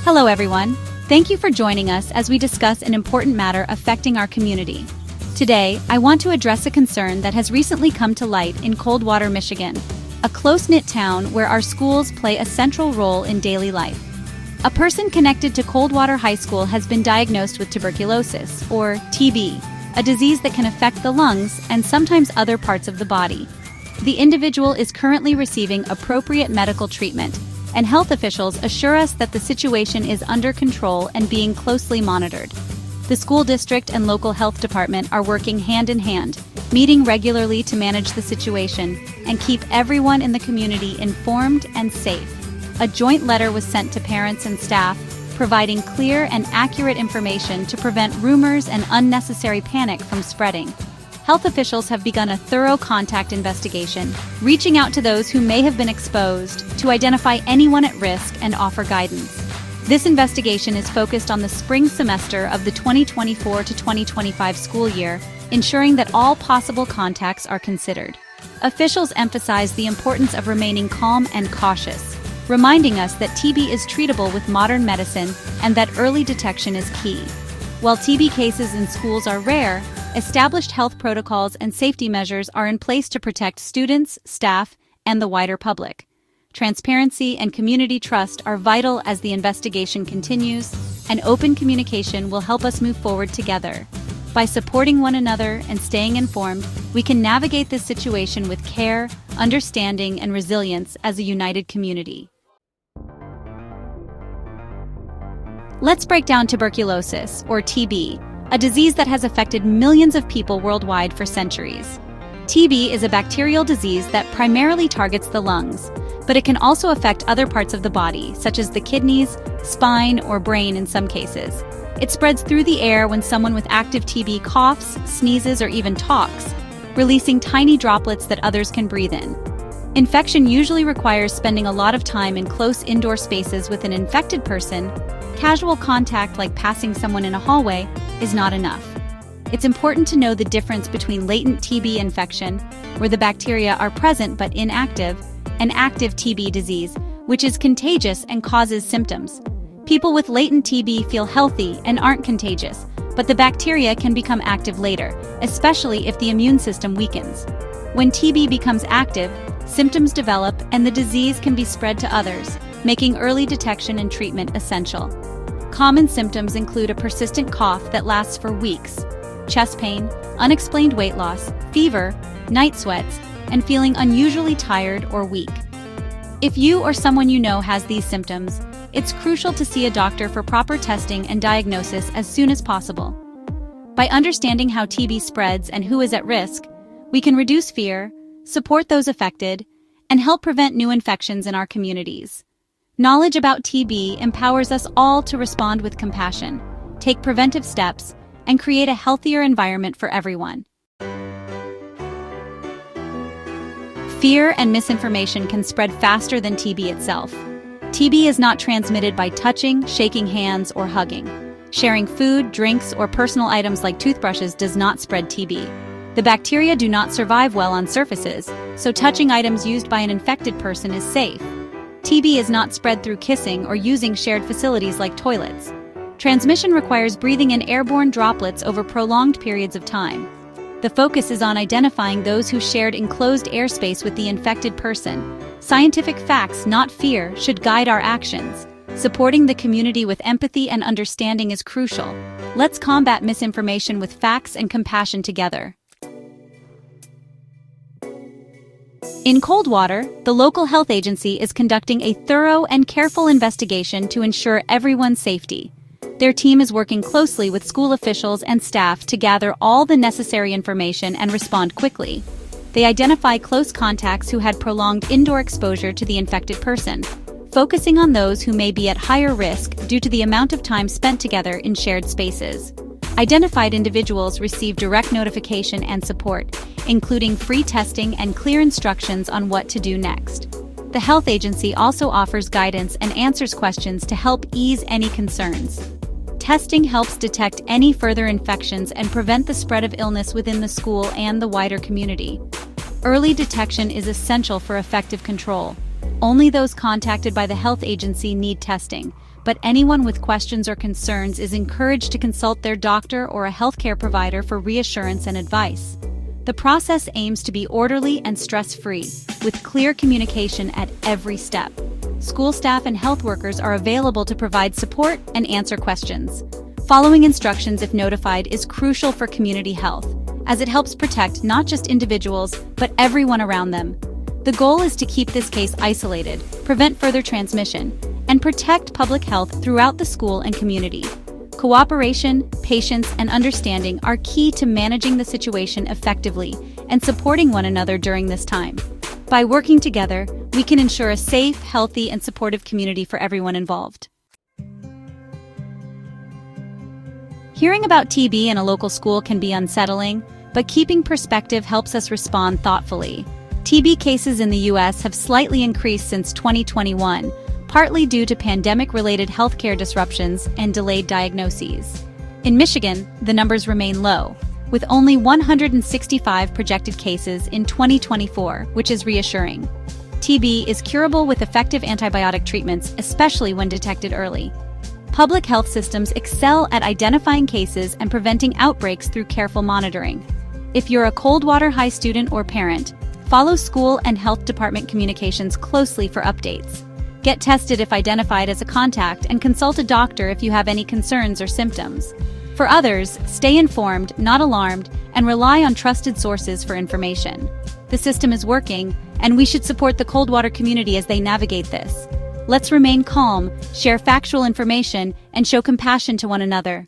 Hello everyone. Thank you for joining us as we discuss an important matter affecting our community. Today, I want to address a concern that has recently come to light in Coldwater, Michigan, a close-knit town where our schools play a central role in daily life. A person connected to Coldwater High School has been diagnosed with tuberculosis, or TB, a disease that can affect the lungs and sometimes other parts of the body. The individual is currently receiving appropriate medical treatment, and health officials assure us that the situation is under control and being closely monitored. The school district and local health department are working hand in hand, meeting regularly to manage the situation and keep everyone in the community informed and safe. A joint letter was sent to parents and staff, providing clear and accurate information to prevent rumors and unnecessary panic from spreading. Health officials have begun a thorough contact investigation, reaching out to those who may have been exposed to identify anyone at risk and offer guidance. This investigation is focused on the spring semester of the 2024 to 2025 school year, ensuring that all possible contacts are considered. Officials emphasize the importance of remaining calm and cautious, reminding us that TB is treatable with modern medicine and that early detection is key. While TB cases in schools are rare, established health protocols and safety measures are in place to protect students, staff, and the wider public. Transparency and community trust are vital as the investigation continues, and open communication will help us move forward together. By supporting one another and staying informed, we can navigate this situation with care, understanding, and resilience as a united community. Let's break down tuberculosis, or TB, a disease that has affected millions of people worldwide for centuries. TB is a bacterial disease that primarily targets the lungs, but it can also affect other parts of the body, such as the kidneys, spine, or brain in some cases. It spreads through the air when someone with active TB coughs, sneezes, or even talks, releasing tiny droplets that others can breathe in. Infection usually requires spending a lot of time in close indoor spaces with an infected person. Casual contact, like passing someone in a hallway, is not enough. It's important to know the difference between latent TB infection, where the bacteria are present but inactive, and active TB disease, which is contagious and causes symptoms. People with latent TB feel healthy and aren't contagious, but the bacteria can become active later, especially if the immune system weakens. When TB becomes active, symptoms develop and the disease can be spread to others, making early detection and treatment essential. Common symptoms include a persistent cough that lasts for weeks, chest pain, unexplained weight loss, fever, night sweats, and feeling unusually tired or weak. If you or someone you know has these symptoms, it's crucial to see a doctor for proper testing and diagnosis as soon as possible. By understanding how TB spreads and who is at risk, we can reduce fear, support those affected, and help prevent new infections in our communities. Knowledge about TB empowers us all to respond with compassion, take preventive steps, and create a healthier environment for everyone. Fear and misinformation can spread faster than TB itself. TB is not transmitted by touching, shaking hands, or hugging. Sharing food, drinks, or personal items like toothbrushes does not spread TB. The bacteria do not survive well on surfaces, so touching items used by an infected person is safe. TB is not spread through kissing or using shared facilities like toilets. Transmission requires breathing in airborne droplets over prolonged periods of time. The focus is on identifying those who shared enclosed airspace with the infected person. Scientific facts, not fear, should guide our actions. Supporting the community with empathy and understanding is crucial. Let's combat misinformation with facts and compassion together. In Coldwater, the local health agency is conducting a thorough and careful investigation to ensure everyone's safety. Their team is working closely with school officials and staff to gather all the necessary information and respond quickly. They identify close contacts who had prolonged indoor exposure to the infected person, focusing on those who may be at higher risk due to the amount of time spent together in shared spaces. Identified individuals receive direct notification and support, including free testing and clear instructions on what to do next. The health agency also offers guidance and answers questions to help ease any concerns. Testing helps detect any further infections and prevent the spread of illness within the school and the wider community. Early detection is essential for effective control. Only those contacted by the health agency need testing, but anyone with questions or concerns is encouraged to consult their doctor or a healthcare provider for reassurance and advice. The process aims to be orderly and stress-free, with clear communication at every step. School staff and health workers are available to provide support and answer questions. Following instructions if notified is crucial for community health, as it helps protect not just individuals, but everyone around them. The goal is to keep this case isolated, prevent further transmission, and protect public health throughout the school and community. Cooperation, patience, and understanding are key to managing the situation effectively and supporting one another during this time. By working together, we can ensure a safe, healthy, and supportive community for everyone involved. Hearing about TB in a local school can be unsettling, but keeping perspective helps us respond thoughtfully. TB cases in the U.S. have slightly increased since 2021, partly due to pandemic-related healthcare disruptions and delayed diagnoses. In Michigan, the numbers remain low, with only 165 projected cases in 2024, which is reassuring. TB is curable with effective antibiotic treatments, especially when detected early. Public health systems excel at identifying cases and preventing outbreaks through careful monitoring. If you're a Coldwater High student or parent, follow school and health department communications closely for updates. Get tested if identified as a contact and consult a doctor if you have any concerns or symptoms. For others, stay informed, not alarmed, and rely on trusted sources for information. The system is working, and we should support the Coldwater community as they navigate this. Let's remain calm, share factual information, and show compassion to one another.